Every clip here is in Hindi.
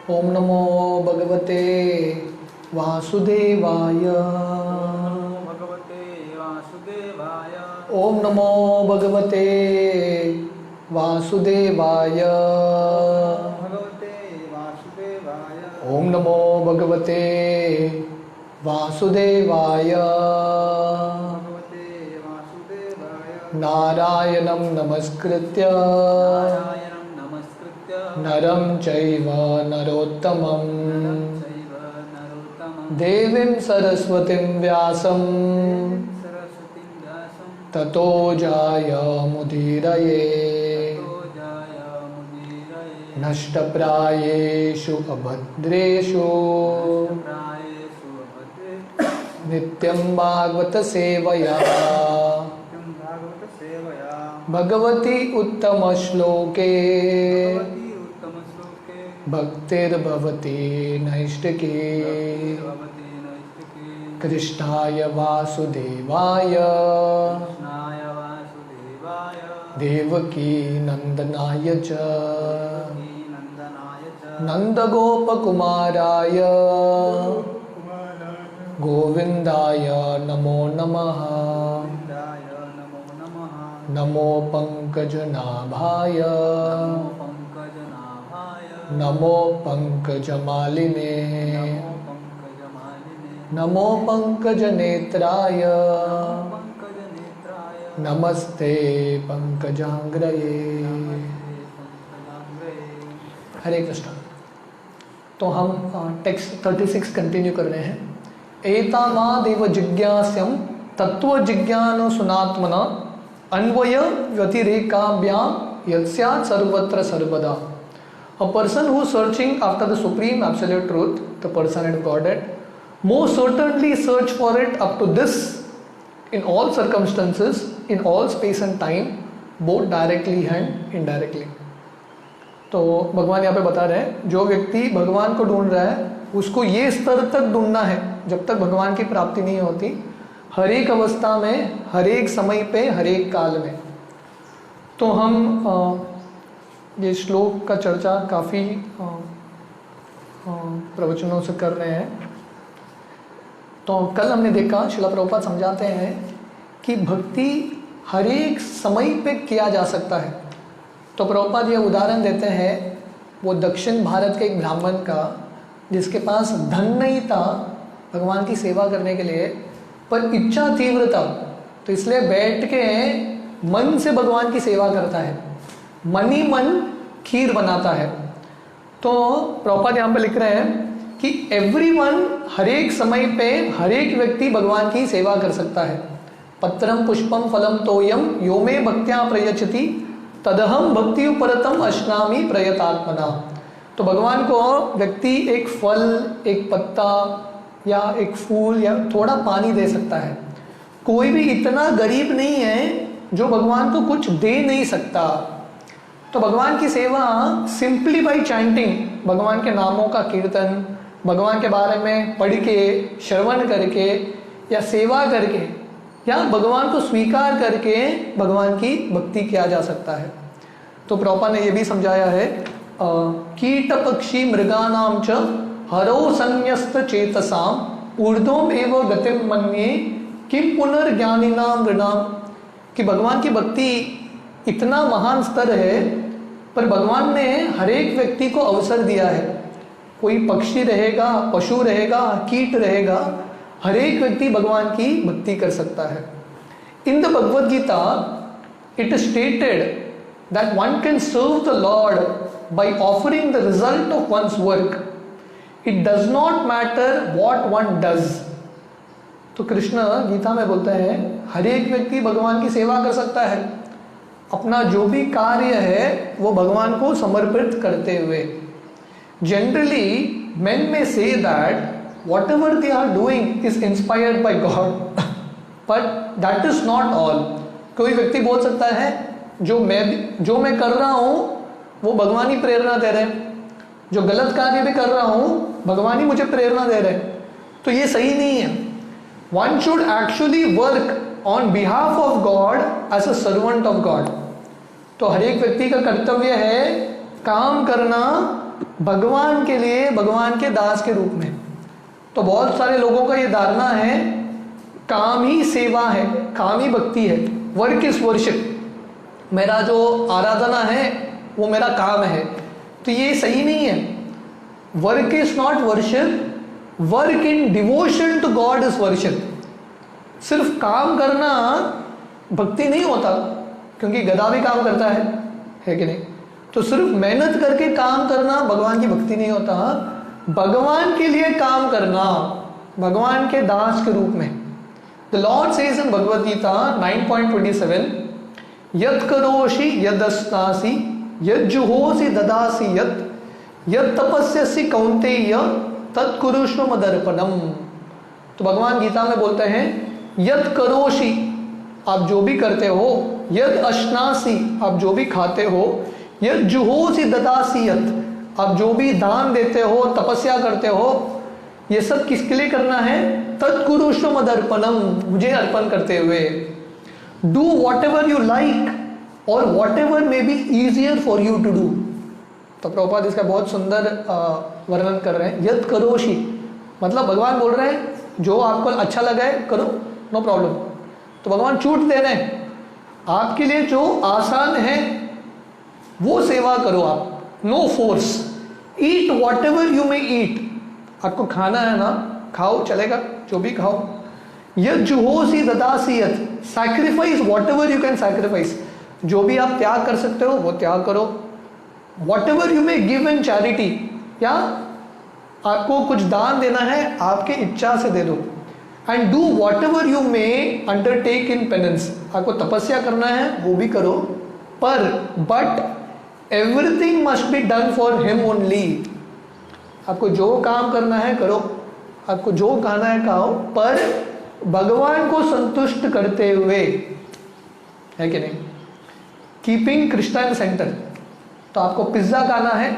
ओम नमो भगवते वासुदेवाय। ओम नमो भगवते वासुदेवाय। ओम नमो भगवते वासुदेवाय। नारायणं नमस्कृत्य नरं चैव नरोत्तमं देवीं सरस्वतीं व्यासं ततो जायमुदीरये। नष्टप्रायेषु अभद्रेषु नित्यं भागवत सेवया भगवती उत्तम श्लोके भक्तिर्भवति नैष्टिकी। कृष्णाय वासुदेवाय देवकी नंदनाय च नंदगोपकुमाराय गोविंदाय नमो नमः। नमो पंकजनाभाय नमो पंकजमालिने नमो पंकजनेत्राय नमस्ते पंकजांग्रये। हरे कृष्ण। तो हम टेक्स्ट 36 कंटिन्यू कर रहे हैं। एतावादेव जिज्ञास्यं तत्व जिज्ञान सुनात्मन अन्वय व्यतिरेकाभ्याम यस्यात् सर्वत्र सर्वदा। A person who is searching after the supreme absolute truth, the personality of Godhead, most certainly search for it up to this in all circumstances, in all space and time, both directly and indirectly. तो भगवान यहाँ पे बता रहे हैं, जो व्यक्ति भगवान को ढूंढ रहा है उसको ये स्तर तक ढूंढना है जब तक भगवान की प्राप्ति नहीं होती, हर एक अवस्था में, हर एक समय पे, हर एक काल में। तो हम ये श्लोक का चर्चा काफ़ी प्रवचनों से कर रहे हैं। तो कल हमने देखा, श्रील प्रभुपाद समझाते हैं कि भक्ति हर एक समय पे किया जा सकता है। तो प्रभुपाद ये उदाहरण देते हैं वो दक्षिण भारत के एक ब्राह्मण का, जिसके पास धन नहीं था भगवान की सेवा करने के लिए, पर इच्छा तीव्र था, तो इसलिए बैठ के मन से भगवान की सेवा करता है, मन ही मन खीर बनाता है। तो प्रभुपाद यहाँ पे लिख रहे हैं कि एवरीवन, हर एक समय पे हर एक व्यक्ति भगवान की सेवा कर सकता है। पत्रम पुष्पम फलम तोयम यो मे भक्त्या प्रयच्छति तदहम भक्ति परतम अश्नामि प्रयतात्मना। तो भगवान को व्यक्ति एक फल, एक पत्ता या एक फूल या थोड़ा पानी दे सकता है। कोई भी इतना गरीब नहीं है जो भगवान को कुछ दे नहीं सकता। तो भगवान की सेवा सिंपली बाई चैंटिंग, भगवान के नामों का कीर्तन, भगवान के बारे में पढ़ के, श्रवण करके या सेवा करके या भगवान को स्वीकार करके भगवान की भक्ति किया जा सकता है। तो प्रभुपाद ने यह भी समझाया है, कीट पक्षी मृगानाम च हरो संन्यस्त चेतसाम ऊर्ध्वम एव गतिम मन्ये किम पुनर्ज्ञानिनाम नृणाम। कि भगवान की भक्ति इतना महान स्तर है, पर भगवान ने हर एक व्यक्ति को अवसर दिया है। कोई पक्षी रहेगा, पशु रहेगा, कीट रहेगा, हर एक व्यक्ति भगवान की भक्ति कर सकता है। In the Bhagavad Gita it is stated that one can serve the Lord by offering the result of one's work. It does not matter what one does. तो कृष्ण गीता में बोलते हैं हर एक व्यक्ति भगवान की सेवा कर सकता है, अपना जो भी कार्य है वो भगवान को समर्पित करते हुए। Generally men may say that whatever they are doing is inspired by God, but that is not all. कोई व्यक्ति बोल सकता है जो मैं कर रहा हूँ वो भगवान ही प्रेरणा दे रहे हैं, जो गलत कार्य भी कर रहा हूँ भगवान ही मुझे प्रेरणा दे रहे हैं, तो ये सही नहीं है। One should actually work on behalf of God as a servant of God. तो हर एक व्यक्ति का कर्तव्य है काम करना भगवान के लिए, भगवान के दास के रूप में। तो बहुत सारे लोगों का ये धारणा है काम ही सेवा है, काम ही भक्ति है, वर्क इज वर्शिप, मेरा जो आराधना है वो मेरा काम है। तो ये सही नहीं है। Work is not worship, work in devotion to God is worship. सिर्फ काम करना भक्ति नहीं होता, क्योंकि गधा भी काम करता है कि नहीं। तो सिर्फ मेहनत करके काम करना भगवान की भक्ति नहीं होता। भगवान के लिए काम करना, भगवान के दास के रूप में। The Lord says in Bhagavad Gita 9.27, यत् करोषि यदस्नासि यज्जुहोसि ददासि यत् तपस्यसि कौन्तेय तत्कुरुष्व मदर्पणम। तो भगवान गीता में बोलते हैं यत् करोषि, आप जो भी करते हो, यद अश्नासी, आप जो भी खाते हो, यद जुहोसी ददासी यत, आप जो भी दान देते हो, तपस्या करते हो, ये सब किसके लिए करना है? तत्कुरुष्व मदर्पणम, मुझे अर्पण करते हुए। Do whatever you like और whatever may be easier for you to do. तो प्रभुपाद इसका बहुत सुंदर वर्णन कर रहे हैं। यद करोषि मतलब भगवान बोल रहे हैं जो आपको अच्छा लगा है करो, नो प्रॉब्लम। तो भगवान छूट दे रहे हैं, आपके लिए जो आसान है वो सेवा करो आप, no force. Eat whatever you may eat, आपको खाना है ना, खाओ, चलेगा, जो भी खाओ। यद जुहोसी ददासी यत, sacrifice what ever you can sacrifice, जो भी आप त्याग कर सकते हो वो त्याग करो। Whatever you may give in charity, या आपको कुछ दान देना है आपके इच्छा से दे दो। And do whatever you may undertake in penance, आपको तपस्या करना है वो भी करो, पर but everything must be done for him only. आपको जो काम करना है करो, आपको जो खाना है खाओ, पर भगवान को संतुष्ट करते हुए, है कि नहीं। कीपिंग कृष्णा इन सेंटर। तो आपको पिज्जा खाना है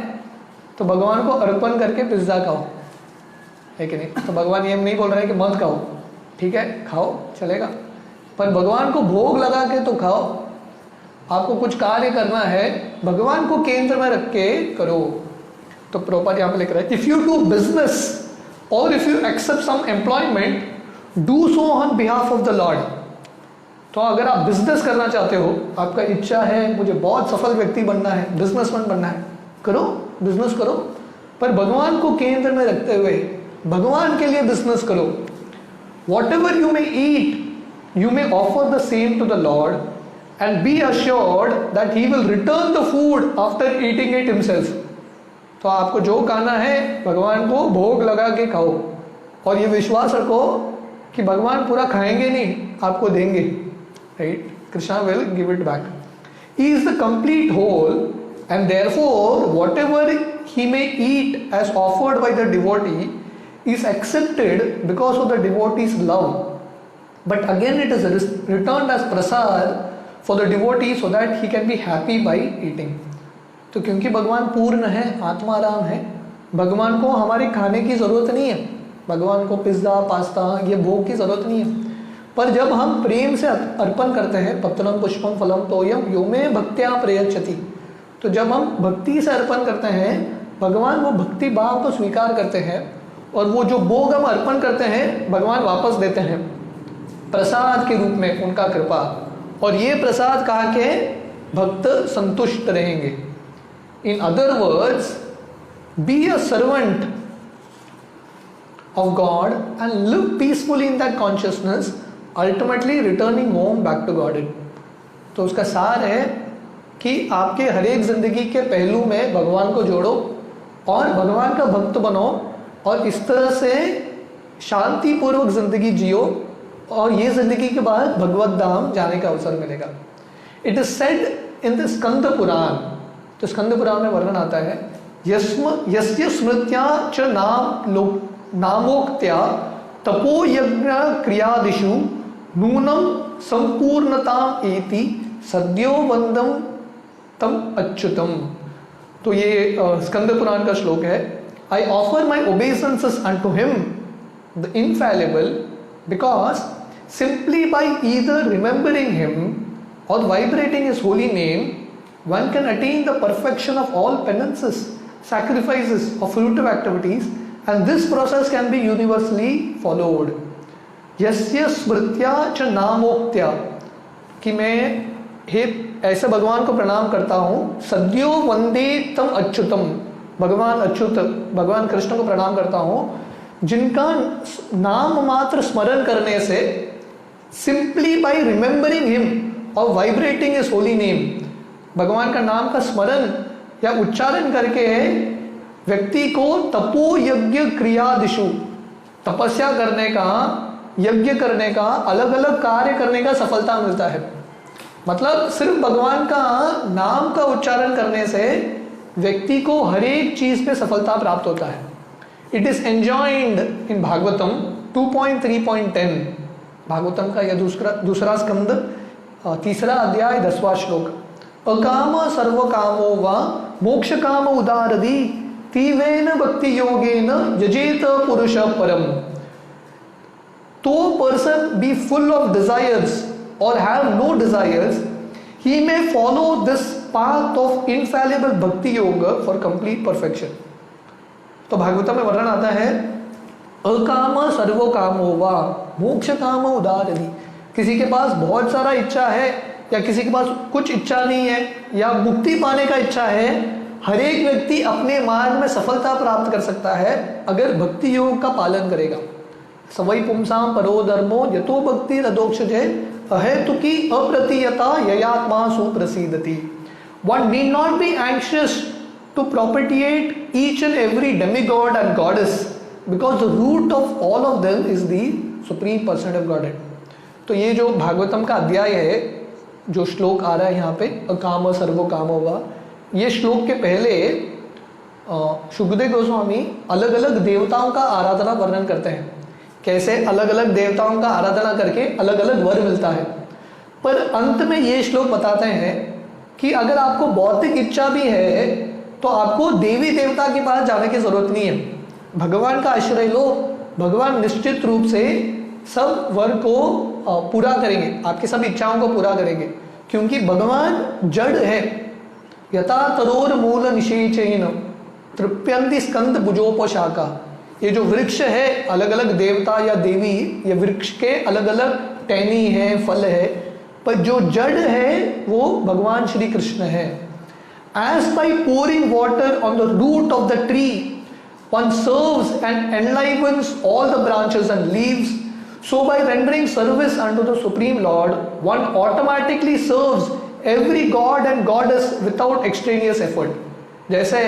तो भगवान को अर्पण करके पिज्जा खाओ, है कि नहीं। तो भगवान ये नहीं बोल रहे कि मत खाओ, ठीक है खाओ, चलेगा, पर भगवान को भोग लगा के तो खाओ। आपको कुछ कार्य करना है भगवान को केंद्र में रख के करो। तो प्रॉपर यहाँ पे लिख रहा है, इफ यू डू बिजनेस और if you accept some employment do so on behalf of the Lord. तो अगर आप बिजनेस करना चाहते हो, आपका इच्छा है मुझे बहुत सफल व्यक्ति बनना है, बिजनेसमैन बनना है, करो, बिजनेस करो, पर भगवान को केंद्र में रखते हुए भगवान के लिए बिजनेस करो। Whatever you may eat you may offer the same to the Lord and be assured that he will return the food after eating it himself. तो आपको जो खाना है भगवान को भोग लगा के खाओ, और ये विश्वास रखो कि भगवान पूरा खाएंगे नहीं, आपको देंगे, right. Krishna will give it back. He is the complete whole and therefore whatever he may eat as offered by the devotee is accepted because of the devotee's love, but again it is returned as prasad for the devotee so that he can be happy by eating. तो क्योंकि भगवान पूर्ण है, आत्माराम है, भगवान को हमारे खाने की ज़रूरत नहीं है, भगवान को पिज्ज़ा पास्ता ये भोग की ज़रूरत नहीं है। पर जब हम प्रेम से अर्पण करते हैं, पत्रम पुष्पम फलम तोयम यो मे भक्त्या प्रयच्छति, तो जब हम भक्ति से अर्पण करते हैं भगवान वो भक्ति भाव को स्वीकार करते हैं, और वो जो भोग हम अर्पण करते हैं भगवान वापस देते हैं प्रसाद के रूप में, उनका कृपा। और ये प्रसाद कहा के भक्त संतुष्ट रहेंगे। In other words, be a servant of God and live peacefully in that consciousness, ultimately returning home back to God. तो उसका सार है कि आपके हर एक जिंदगी के पहलू में भगवान को जोड़ो और भगवान का भक्त बनो, और इस तरह से शांतिपूर्वक जिंदगी जियो, और ये जिंदगी के बाद भगवत धाम जाने का अवसर मिलेगा। It is said in the Skanda Purana. तो स्कंद पुराण में वर्णन आता है, यस्य स्मृत्या च नामोक्त्या तपो यज्ञ क्रियादिषु नूनम संपूर्णता एति सद्यो वंदम तम अच्युतम। तो ये स्कंद पुराण का श्लोक है। I offer my obeisances unto him the infallible, because simply by either remembering him और vibrating his holy name one can attain the perfection of all penances sacrifices or fruitive activities, and this process can be universally followed. यस्य स्मृत्या च नामोक्त्या, कि मैं हे ऐसे भगवान को प्रणाम करता हूँ, सद्यो वंदे तम अच्युतम, भगवान अच्युत भगवान कृष्ण को प्रणाम करता हूँ, जिनका नाम मात्र स्मरण करने से, सिंपली बाय रिमेंबरिंग हिम और वाइब्रेटिंग हिज होली नेम, भगवान का नाम का स्मरण या उच्चारण करके व्यक्ति को तपो यज्ञ क्रियादिशु, तपस्या करने का, यज्ञ करने का, अलग अलग कार्य करने का सफलता मिलता है। मतलब सिर्फ भगवान का नाम का उच्चारण करने से व्यक्ति को हर एक चीज पे सफलता प्राप्त होता है। इट इज एंजॉयड इन भागवतम 2.3.10, भागवतम का यह दूसरा स्कंद 3 अध्याय 10वां श्लोक। अकाम सर्व कामो वा मोक्ष काम उदारदी तीवेन भक्ति योगेन यजेत पुरुष परम। तो person be full of desires or have no desires, he may follow this path of infallible bhakti yoga for complete perfection. तो भागवतम में वर्णन आता है, अकाम सर्वो कामो वा मोक्ष काम उदारदी, किसी के पास बहुत सारा इच्छा है या किसी के पास कुछ इच्छा नहीं है या मुक्ति पाने का इच्छा है, हर एक व्यक्ति अपने मार्ग में सफलता प्राप्त कर सकता है अगर भक्ति योग का पालन करेगा। सवै पुंसाम परो धर्मो यतो भक्ति रदोक्षजे अहेतुकी अप्रतीयता ययात्मा सुप्रसीदति। One need not be anxious to propitiate each and every demigod and goddess, because the root of all of them is the supreme person of Godhead. तो ये जो भागवतम का अध्याय है, जो श्लोक आ रहा है यहाँ पे, अकाम सर्वो कामो वा, ये श्लोक के पहले शुकदेव गोस्वामी अलग अलग देवताओं का आराधना वर्णन करते हैं, कैसे अलग अलग देवताओं का आराधना करके अलग अलग वर मिलता है। पर अंत में ये श्लोक बताते हैं कि अगर आपको भौतिक इच्छा भी है तो आपको देवी देवता के पास जाने की जरूरत नहीं है, भगवान का आश्रय लो, भगवान निश्चित रूप से सब वर को पूरा करेंगे, आपकी सब इच्छाओं को पूरा करेंगे, क्योंकि भगवान जड़ है। यथा तरोर मूल निषेचेन तृप्यंति स्कंद भुजोपशाखा, ये जो वृक्ष है, अलग अलग देवता या देवी, ये वृक्ष के अलग अलग टहनी है, फल है, पर जो जड़ है वो भगवान श्री कृष्ण है। As by pouring water on the root of the tree, one serves and enlivens all the branches and leaves, so by rendering service unto the Supreme Lord, one automatically serves every god and goddess without extraneous effort. जैसे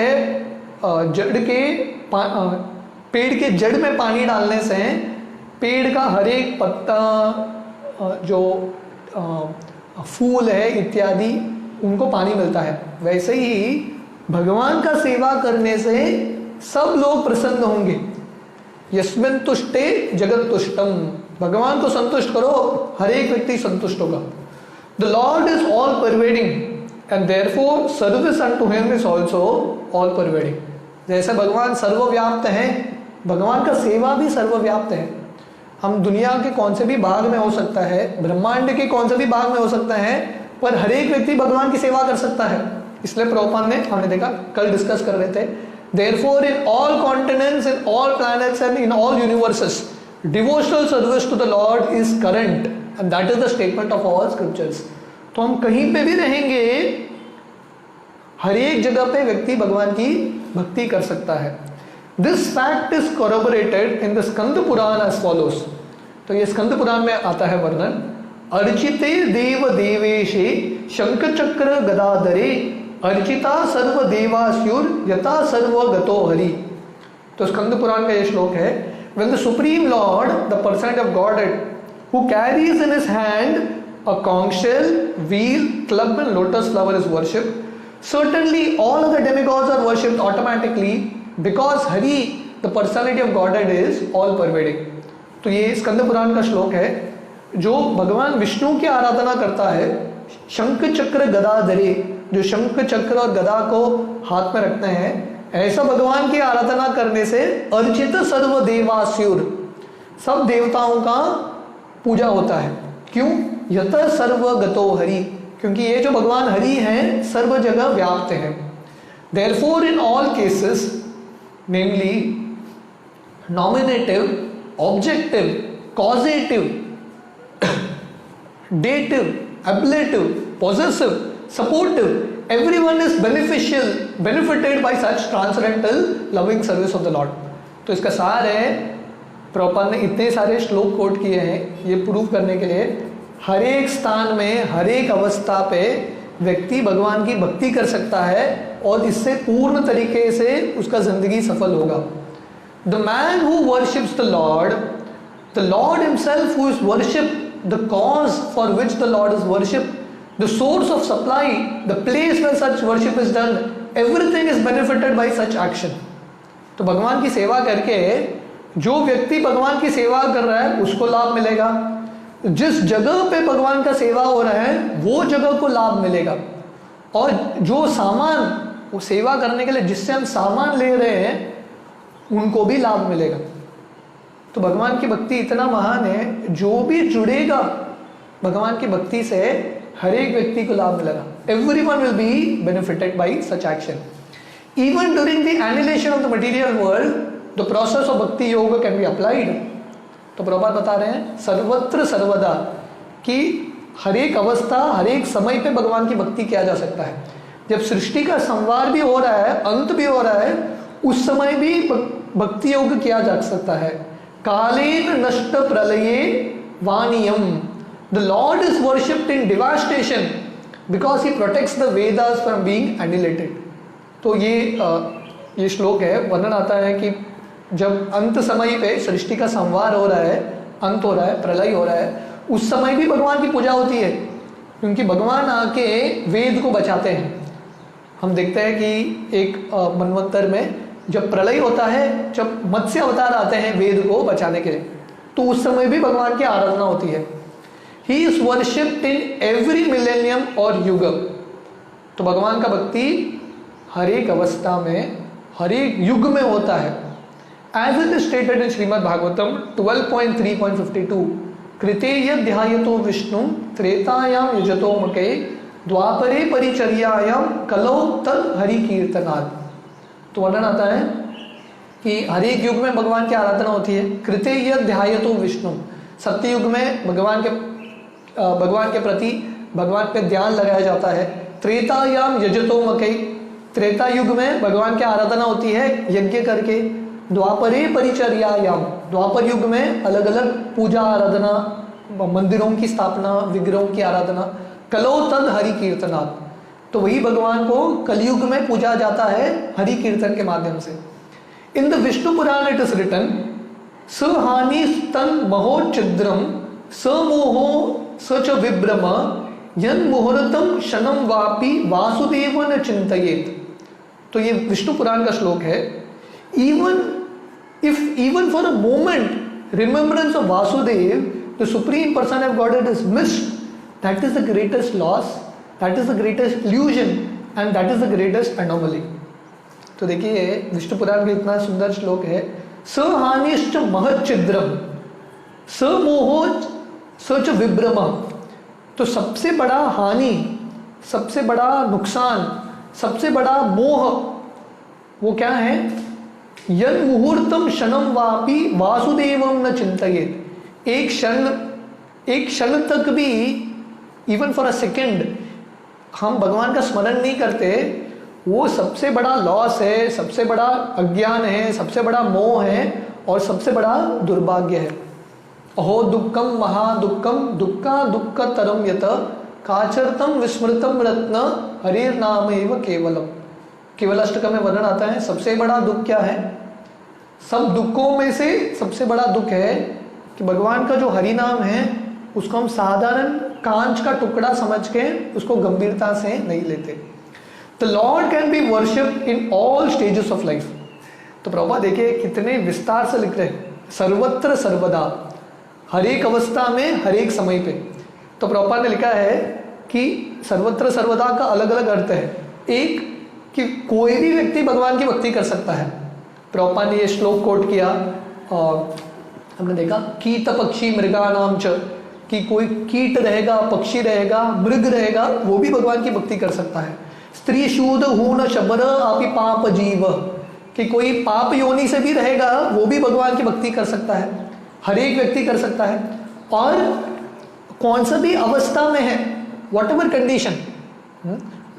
जड़ के पेड़ के जड़ में पानी डालने से पेड़ का हर एक पत्ता, जो फूल है इत्यादि, उनको पानी मिलता है, वैसे ही भगवान का सेवा करने से सब लोग प्रसन्न होंगे। यस्मिन् तुष्टे जगत तुष्टम, भगवान को संतुष्ट करो, हर एक व्यक्ति संतुष्ट होगा। The Lord is all pervading and therefore service unto him is also all pervading. जैसे भगवान सर्वव्याप्त हैं, भगवान का सेवा भी सर्वव्याप्त है। हम दुनिया के कौन से भी भाग में हो सकता है, ब्रह्मांड के कौन से भी भाग में हो सकता है, पर हर एक व्यक्ति भगवान की सेवा कर सकता है। इसलिए प्रभुपाद ने, हमने देखा, कल डिस्कस कर रहे थे, therefore in all continents, in all planets and in all universes, devotional service to the Lord is current, and that is the statement of all scriptures. तो हम कहीं पे भी रहेंगे, हर एक जगह पे व्यक्ति भगवान की भक्ति कर सकता है। This fact is corroborated in the Skanda Purana as follows. तो ये स्कंद पुराण में आता है वर्णन, अर्चिते देव देवेशे शंख चक्र गदाधरे अर्चिता सर्व देवास्युर यथा सर्व गतो हरि। तो स्कंद पुराण का ये श्लोक है, when the supreme lord, the person of Godhead, who carries in his hand a conch shell, wheel, club and lotus flower is worshipped, certainly all of the demigods are worshipped automatically because Hari, the personality of Godhead, is all pervading. तो ये स्कंद पुराण का श्लोक है, जो भगवान विष्णु की आराधना करता है, शंख चक्र गदा धरे, जो शंख चक्र और गदा को हाथ में रखते हैं, ऐसा भगवान की आराधना करने से अर्चित सर्व देवास्युर, सब देवताओं का पूजा होता है। क्यों? यत सर्व गतो हरि, क्योंकि ये जो भगवान हरि हैं सर्व जगह व्याप्त हैं। Therefore, in all cases, namely nominative, objective, causative, dative, ablative, possessive, supportive, everyone is benefited by such transcendental loving service of the Lord. तो इसका सार है, प्रभुपाद ने इतने सारे श्लोक कोट किए हैं ये प्रूव करने के लिए हर एक स्थान में हर एक अवस्था पे व्यक्ति भगवान की भक्ति कर सकता है और इससे पूर्ण तरीके से उसका जिंदगी सफल होगा. The man who worships the Lord himself who is worship the cause for which the Lord is worship, the source of supply, the place where such worship is done, everything is benefited by such action. तो भगवान की सेवा करके जो व्यक्ति भगवान की सेवा कर रहा है उसको लाभ मिलेगा, जिस जगह पे भगवान का सेवा हो रहा है वो जगह को लाभ मिलेगा, और जो सामान वो सेवा करने के लिए जिससे हम सामान ले रहे हैं उनको भी लाभ मिलेगा. तो भगवान की भक्ति इतना महान है, जो भी जुड़ेगा भगवान की भक्ति से हर एक व्यक्ति को लाभ मिलेगा. Everyone will be benefited by such action. Even during the annihilation of the material world the process of भक्ति योग कैन बी अप्लाइड. तो प्रभुपाद बता रहे हैं सर्वत्र सर्वदा कि हर एक अवस्था हर एक समय पे भगवान की भक्ति किया जा सकता है. जब सृष्टि का संवार भी हो रहा है, अंत भी हो रहा है, उस समय भी भक्ति योग किया जा सकता है. कालेन नष्ट प्रलये वानियम, the Lord is worshipped in devastation because he protects the Vedas from being annihilated. तो ये श्लोक है, वर्णन आता है कि जब अंत समय पे सृष्टि का संवार हो रहा है, अंत हो रहा है, प्रलय हो रहा है, उस समय भी भगवान की पूजा होती है, क्योंकि भगवान आके वेद को बचाते हैं. हम देखते हैं कि एक मनवंतर में जब प्रलय होता है, जब मत्स्य अवतार आते हैं वेद को बचाने के लिए, तो उस समय भी भगवान की आराधना होती है. He is worshipped in every millennium और युग. तो भगवान का भक्ति हर एक अवस्था में हर एक युग में होता है. As it is stated in Srimad Bhagavatam 12.3.52, कृतेय ध्यायतो Vishnu त्रेतायाम युजतो मके द्वापरे परिचर्यायाम कलौ तद हरि कीर्तनाद. तो वर्णन आता है कि हर एक युग में भगवान की आराधना होती है. कृतेय ध्यायतो विष्णु, सत्य युग में भगवान के प्रति भगवान पे ध्यान लगाया जाता है. त्रेतायाम यजतो मके, त्रेता युग में भगवान की आराधना होती है यज्ञ करके. द्वापरे परिचर्यायाम, द्वापर युग में अलग अलग पूजा आराधना, मंदिरों की स्थापना, विग्रहों की आराधना. कलो तद हरि कीर्तनात्, तो वही भगवान को कलयुग में पूजा जाता है हरि कीर्तन के माध्यम से. In the Vishnu Purana it is written सहानि स्तन महोच्छिद्रम समोहो सच विभ्रम यन मुहूर्तम क्षणम वापि वासुदेव न चिंतयेत. तो ये विष्णु पुराण का श्लोक है. Even for a moment remembrance of Vasudev, the supreme person of Godhead, is missed, that is the greatest loss, that is the greatest illusion and that is the greatest anomaly. तो देखिए विष्णु पुराण का इतना सुंदर श्लोक है. सहानिश्च महच्छिद्रम समोहो सच विभ्रम. तो सबसे बड़ा हानि, सबसे बड़ा नुकसान, सबसे बड़ा मोह वो क्या है? यन मुहूर्तम क्षणम वापि वासुदेवम न चिंतयेत. एक क्षण तक भी, इवन फॉर अ सेकेंड, हम भगवान का स्मरण नहीं करते, वो सबसे बड़ा लॉस है, सबसे बड़ा अज्ञान है, सबसे बड़ा मोह है और सबसे बड़ा दुर्भाग्य है. अहो दुक्कम महादुक्कम दुक्का दुक्ख तरम यत काचरतम विस्मृतम रत्न हरिर नाम एव केवलम. केवलाष्टकम में वर्णन आता है सबसे बड़ा दुख क्या है. सब दुखों में से सबसे बड़ा दुख है कि भगवान का जो हरि नाम है उसको हम साधारण कांच का टुकड़ा समझ के उसको गंभीरता से नहीं लेते. The Lord can be worshipped in all stages of life. तो प्रभुपाद देखिए कितने विस्तार से लिख रहे हैं, सर्वत्र सर्वदा, हर एक अवस्था में हर एक समय पे. तो प्रभुपाद ने लिखा है कि सर्वत्र सर्वदा का अलग अलग अर्थ है. एक कि कोई भी व्यक्ति भगवान की भक्ति कर सकता है. प्रभुपाद ने ये श्लोक कोट किया और हमने देखा कीट पक्षी मृगा नाम च, कि कोई कीट रहेगा, पक्षी रहेगा, मृग रहेगा, वो भी भगवान की भक्ति कर सकता है. स्त्री शूद हून शबर आपी पाप जीव, कि कोई पाप योनि से भी रहेगा वो भी भगवान की भक्ति कर सकता है, हर एक व्यक्ति कर सकता है, और कौन सा भी अवस्था में है, वॉट एवर कंडीशन,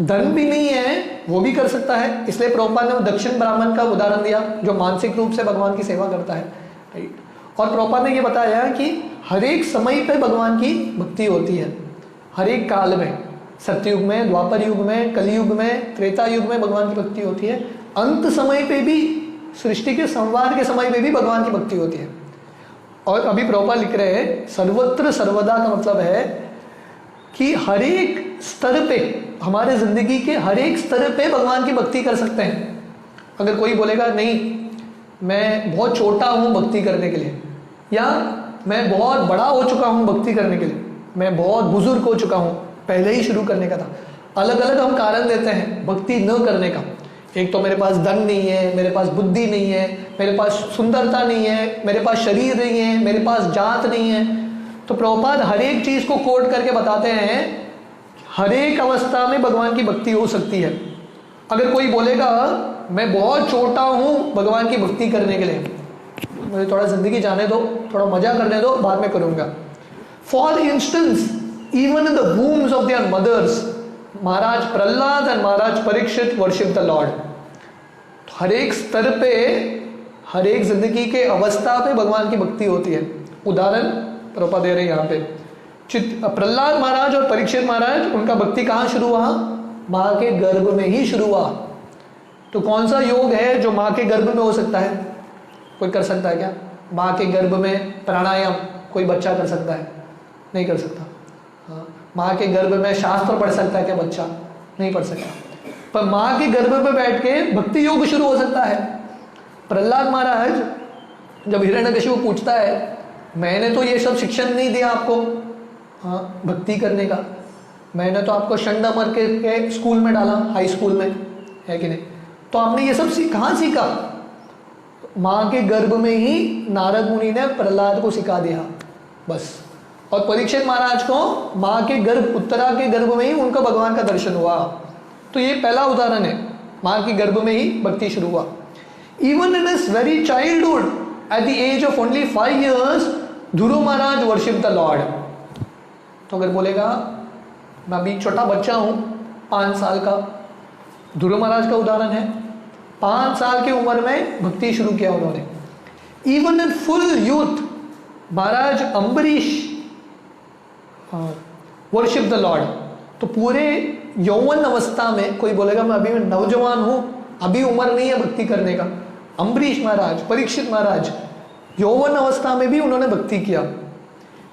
धन भी नहीं है वो भी कर सकता है। इसलिए प्रभुपाद ने दक्षिण ब्राह्मण का उदाहरण दिया जो मानसिक रूप से भगवान की सेवा करता है, राइट। और प्रभुपाद ने ये बताया कि हर एक समय पे भगवान की भक्ति होती है, हर एक काल में, सत्ययुग में, द्वापर युग में, कलयुग में, त्रेता युग में भगवान की भक्ति होती है, अंत समय पे भी, सृष्टि के संवार के समय पे भी भगवान की भक्ति होती है। और अभी प्रभुपाद लिख रहे हैं सर्वत्र सर्वदा का मतलब है कि हर एक स्तर पे, हमारे जिंदगी के हर एक स्तर पे भगवान की भक्ति कर सकते हैं। अगर कोई बोलेगा नहीं मैं बहुत छोटा हूँ भक्ति करने के लिए, या मैं बहुत बड़ा हो चुका हूँ भक्ति करने के लिए, मैं बहुत बुजुर्ग हो चुका हूँ, पहले ही शुरू करने का था, अलग अलग हम कारण देते हैं भक्ति न करने का। एक तो मेरे पास धन नहीं है, मेरे पास बुद्धि नहीं है, मेरे पास सुंदरता नहीं है, मेरे पास शरीर नहीं है, मेरे पास जात नहीं है। तो प्रभुपाद हर एक चीज को कोट करके बताते हैं हर एक अवस्था में भगवान की भक्ति हो सकती है। अगर कोई बोलेगा मैं बहुत छोटा हूँ भगवान की भक्ति करने के लिए, मुझे थोड़ा जिंदगी जाने दो, थोड़ा मजा करने दो, बाद में करूँगा। For instance even in the wombs of their mothers, Maharaj Prahlad and Maharaj Parikshit worship the Lord. हर एक स्तर पे, हर एक जिंदगी के अवस्था पे भगवान की भक्ति होती है। उदाहरण प्रभुपाद दे रहे हैं यहाँ पे, प्रहलाद महाराज और परीक्षित महाराज, उनका भक्ति कहाँ शुरू हुआ? माँ के गर्भ में ही शुरू हुआ। तो कौन सा योग है जो माँ के गर्भ में हो सकता है? कोई कर सकता है क्या? माँ के गर्भ में प्राणायाम कोई बच्चा कर सकता है? नहीं कर सकता। हाँ, माँ के गर्भ में शास्त्र पढ़ सकता है क्या बच्चा? नहीं पढ़ सकता। पर माँ के गर्भ में बैठ के भक्ति योग शुरू हो सकता है। प्रहलाद महाराज जब हिरण्यकशिपु पूछता है मैंने तो ये सब शिक्षण नहीं दिया आपको, हाँ, भक्ति करने का, मैंने तो आपको षंडमर के स्कूल में डाला, हाई स्कूल में, है कि नहीं? तो आपने ये सब कहाँ सीखा? माँ के गर्भ में ही नारद मुनि ने प्रहलाद को सिखा दिया, बस। और परीक्षित महाराज को माँ के गर्भ, उत्तरा के गर्भ में ही उनका भगवान का दर्शन हुआ। तो ये पहला उदाहरण है, माँ के गर्भ में ही भक्ति शुरू हुआ। Even in his very childhood, at the age of only 5 years, Dhruva Maharaj worship the Lord. तो अगर बोलेगा मैं अभी छोटा बच्चा हूँ 5 साल का, ध्रुव महाराज का उदाहरण है, 5 साल की उम्र में भक्ति शुरू किया उन्होंने। Even in full youth, Maharaj Ambarish worship the Lord. तो पूरे यौवन अवस्था में कोई बोलेगा मैं अभी नौजवान हूँ, अभी उम्र नहीं है भक्ति करने का, अम्बरीश महाराज, परीक्षित महाराज यौवन अवस्था में भी उन्होंने भक्ति किया।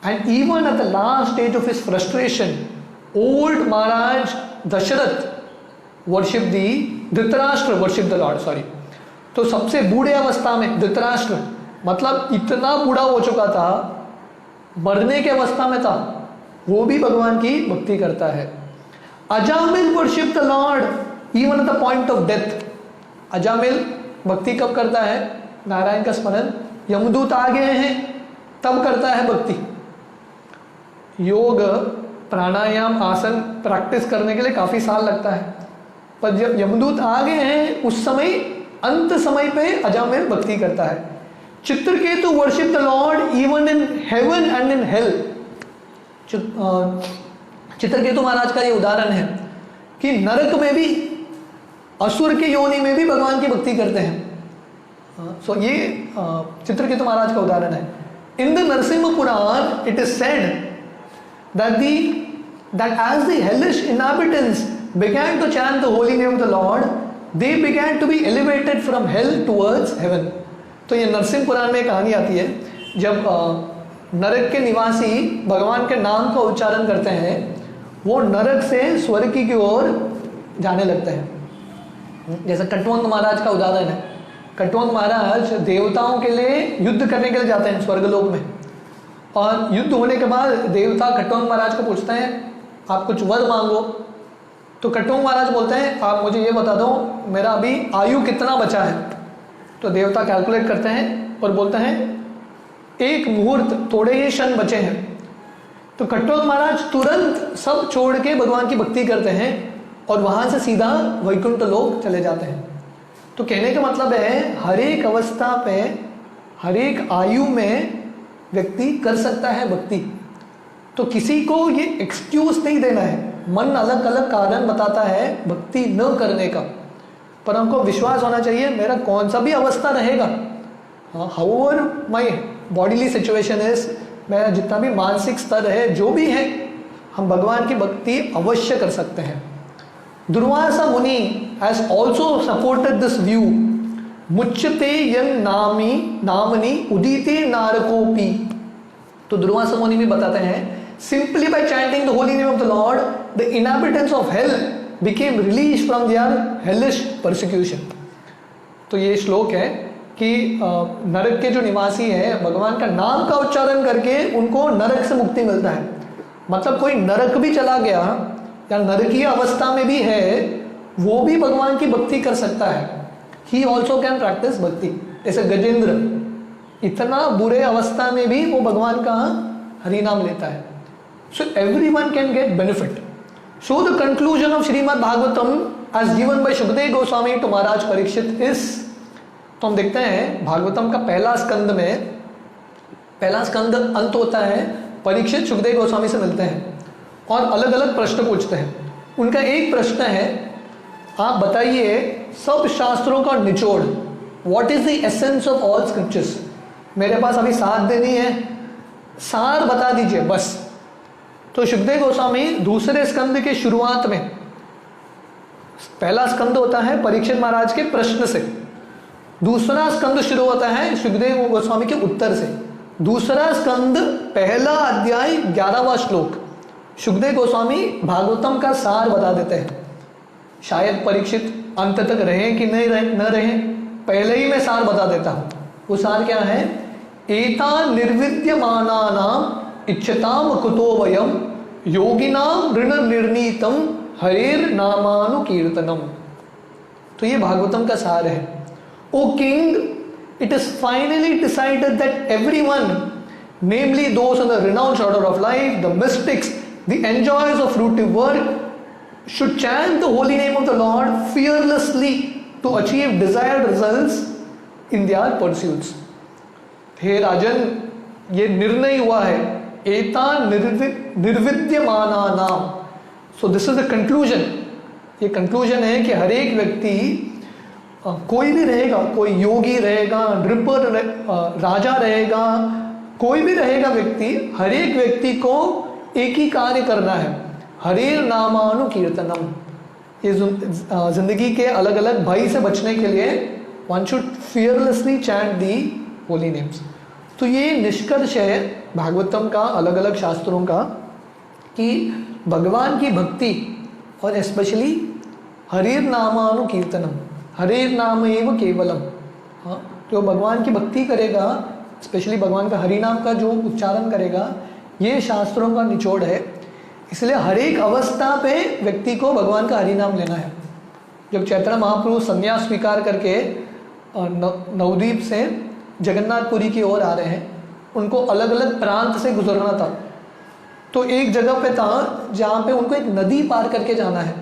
And even at the last stage of his frustration, old Maharaj Dasharath worship the, Dhritarashtra worship the lord, sorry. तो सबसे बूढ़े अवस्था में धृतराष्ट्र, मतलब इतना बूढ़ा हो चुका था, मरने के अवस्था में था, वो भी भगवान की भक्ति करता है। Ajamil worship the Lord even at the point of death. Ajamil भक्ति कब करता है? नारायण का स्मरण, यमदूत आ गए हैं तब करता है भक्ति। योग, प्राणायाम, आसन प्रैक्टिस करने के लिए काफी साल लगता है, पर जब यमदूत आ गए हैं उस समय, अंत समय पे अजामिल भक्ति करता है। Chitraketu worship the Lord even in heaven and in hell. Chitraketu Maharaj का ये उदाहरण है कि नरक में भी, असुर के योनि में भी भगवान की भक्ति करते हैं। सो ये चित्रकेतु महाराज का उदाहरण है। In the Narasimha Purana it is said that as the hellish inhabitants began to chant the holy name of the Lord, they began to be elevated from hell towards heaven. तो ये नरसिंह पुराण में कहानी आती है, जब नरक के निवासी भगवान के नाम का उच्चारण करते हैं, वो नरक से स्वर्ग की ओर जाने लगते हैं। जैसे कटवंग महाराज का उदाहरण है। कटवंग महाराज देवताओं के लिए युद्ध करने के लिए जाते हैं स्वर्गलोक में, और युद्ध होने के बाद देवता कटवंग महाराज को पूछते हैं आप कुछ वर मांगो। तो कटवंग महाराज बोलते हैं आप मुझे ये बता दो मेरा अभी आयु कितना बचा है। तो देवता कैलकुलेट करते हैं और बोलते हैं 1 मुहूर्त, थोड़े ही क्षण बचे हैं। तो कटवंग महाराज तुरंत सब छोड़ के भगवान की भक्ति करते हैं और वहाँ से सीधा वैकुंठ लोक चले जाते हैं। तो कहने का मतलब है हर एक अवस्था पे, हर एक आयु में व्यक्ति कर सकता है भक्ति। तो किसी को ये एक्सक्यूज नहीं देना है। मन अलग अलग कारण बताता है भक्ति न करने का, पर हमको विश्वास होना चाहिए मेरा कौन सा भी अवस्था रहेगा, however my bodily situation is, मेरा जितना भी मानसिक स्तर है, जो भी है, हम भगवान की भक्ति अवश्य कर सकते हैं। दुर्वासा मुनि has also supported this view. मुच्यते यं नामनी उदिते नारकोपी। तो दुर्वासा मुनि भी बताते हैं simply by chanting the holy name of the Lord, the inhabitants of hell became released from their hellish persecution। तो ये श्लोक है कि नरक के जो निवासी हैं भगवान का नाम का उच्चारण करके उनको नरक से मुक्ति मिलता है। मतलब कोई नरक भी चला गया या नरकीय अवस्था में भी है, वो भी भगवान की भक्ति कर सकता है। ही ऑल्सो कैन प्रैक्टिस भक्ति। जैसे गजेंद्र इतना बुरे अवस्था में भी वो भगवान का हरि नाम लेता है। So everyone can get benefit. So the conclusion of Srimad Bhagavatam as given by Shukdev Goswami to Maharaj Parikshit is, तो हम देखते हैं भागवतम का पहला स्कंद अंत होता है, परीक्षित सुखदेव गोस्वामी से मिलते हैं और अलग अलग प्रश्न पूछते हैं। उनका एक प्रश्न है, आप बताइए सब शास्त्रों का निचोड़, what is the essence of all scriptures. मेरे पास अभी साथ देनी है, सार बता दीजिए बस। तो सुखदेव गोस्वामी दूसरे स्कंद के शुरुआत में, पहला स्कंद होता है परीक्षित महाराज के प्रश्न से, दूसरा स्कंद शुरू होता है सुखदेव गोस्वामी के उत्तर से। दूसरा स्कंद पहला अध्याय 11वां श्लोक, सुखदेव गोस्वामी भागवतम का सार बता देते हैं। शायद परीक्षित अंत तक रहे कि नहीं रहे, न रहे, पहले ही मैं सार बता देता हूं। वो सार क्या है? एता निर्विद्यमानानाम इच्छताम कुतो वयम योगिनाम ऋण निर्णीतम हरेर नामानुकीर्तनम। तो ये भागवतम का सार है। O king, it is finally decided that everyone, namely those in the renounced order of life, the mystics, the enjoyers of fruitive work, should chant the holy name of the Lord fearlessly to achieve desired results in their pursuits। हे राजन, ये निर्णय हुआ है, एता निर्विद्यमानानाम। So this is the conclusion. ये कंक्लूजन है कि हर एक व्यक्ति, कोई भी रहेगा, कोई योगी रहेगा, नृपर राजा रहेगा, कोई भी रहेगा व्यक्ति, हर एक व्यक्ति को एक ही कार्य करना है, हरेर नामानुकीर्तनम। ये जिंदगी के अलग अलग भय से बचने के लिए one should fearlessly chant the Holi names. तो ये निष्कर्ष है भागवतम का, अलग अलग शास्त्रों का, कि भगवान की भक्ति और स्पेशली हरेर नामानुकीर्तनम, हरेर नाम एव केवलम। हाँ, जो भगवान की भक्ति करेगा, स्पेशली भगवान का हरि नाम का जो उच्चारण करेगा, ये शास्त्रों का निचोड़ है। इसलिए हर एक अवस्था पे व्यक्ति को भगवान का हरि नाम लेना है। जब चैतन्य महाप्रभु संन्यास स्वीकार करके नवद्वीप से जगन्नाथपुरी की ओर आ रहे हैं, उनको अलग अलग प्रांत से गुजरना था। तो एक जगह पे था जहाँ पे उनको एक नदी पार करके जाना है।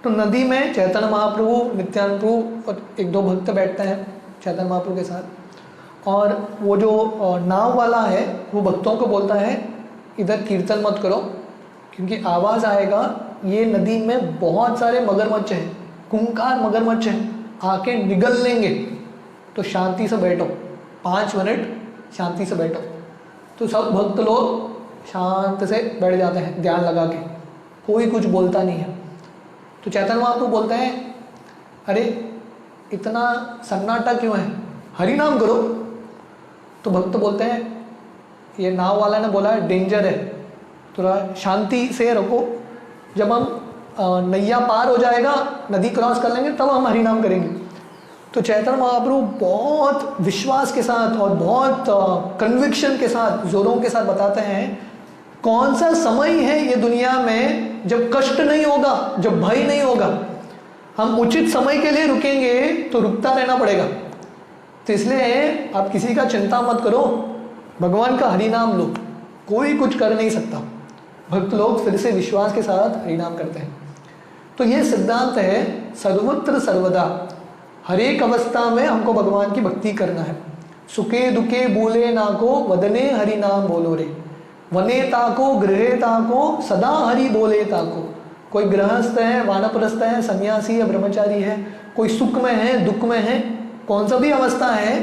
तो नदी में चैतन्य महाप्रभु, नित्यानंद प्रभु और एक दो भक्त बैठते हैं चैतन्य महाप्रभु के साथ। और वो जो नाव वाला है वो भक्तों को बोलता है इधर कीर्तन मत करो क्योंकि आवाज़ आएगा, ये नदी में बहुत सारे मगरमच्छ हैं, खूंखार मगरमच्छ हैं, आके निगल लेंगे, तो शांति से बैठो, 5 मिनट शांति से बैठो। तो सब भक्त लोग शांत से बैठ जाते हैं ध्यान लगा के, कोई कुछ बोलता नहीं है। तो चैतन्य महाप्रभु बोलते हैं अरे इतना सन्नाटा क्यों है, हरि नाम करो। तो भक्त बोलते हैं ये नाव वाला ने बोला है डेंजर है, थोड़ा शांति से रखो, जब हम नैया पार हो जाएगा, नदी क्रॉस कर लेंगे, तब हम हरि नाम करेंगे। तो चैतन्य महाप्रभु बहुत विश्वास के साथ और बहुत कन्विक्शन के साथ, जोरों के साथ बताते हैं कौन सा समय है ये दुनिया में जब कष्ट नहीं होगा, जब भय नहीं होगा। हम उचित समय के लिए रुकेंगे तो रुकता रहना पड़ेगा। तो इसलिए आप किसी का चिंता मत करो, भगवान का हरि नाम लो, कोई कुछ कर नहीं सकता। भक्त लोग फिर से विश्वास के साथ हरि नाम करते हैं। तो ये सिद्धांत है सर्वत्र सर्वदा, हर एक अवस्था में हमको भगवान की भक्ति करना है। सुखे दुखे बोले ना को वदने हरि नाम बोलो रे, वने ताको गृहे ताको सदा हरि बोले ताको। कोई गृहस्थ है, वानप्रस्थ है, सन्यासी है, ब्रह्मचारी है, कोई सुख में है, दुख में है, कौन सा भी अवस्था है,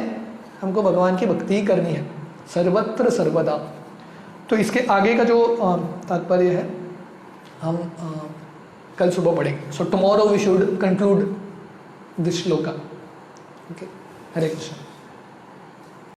हमको भगवान की भक्ति करनी है सर्वत्र सर्वदा। तो इसके आगे का जो तात्पर्य है हम कल सुबह पढ़ेंगे। So tomorrow we should conclude this shloka. Okay, Hare Krishna.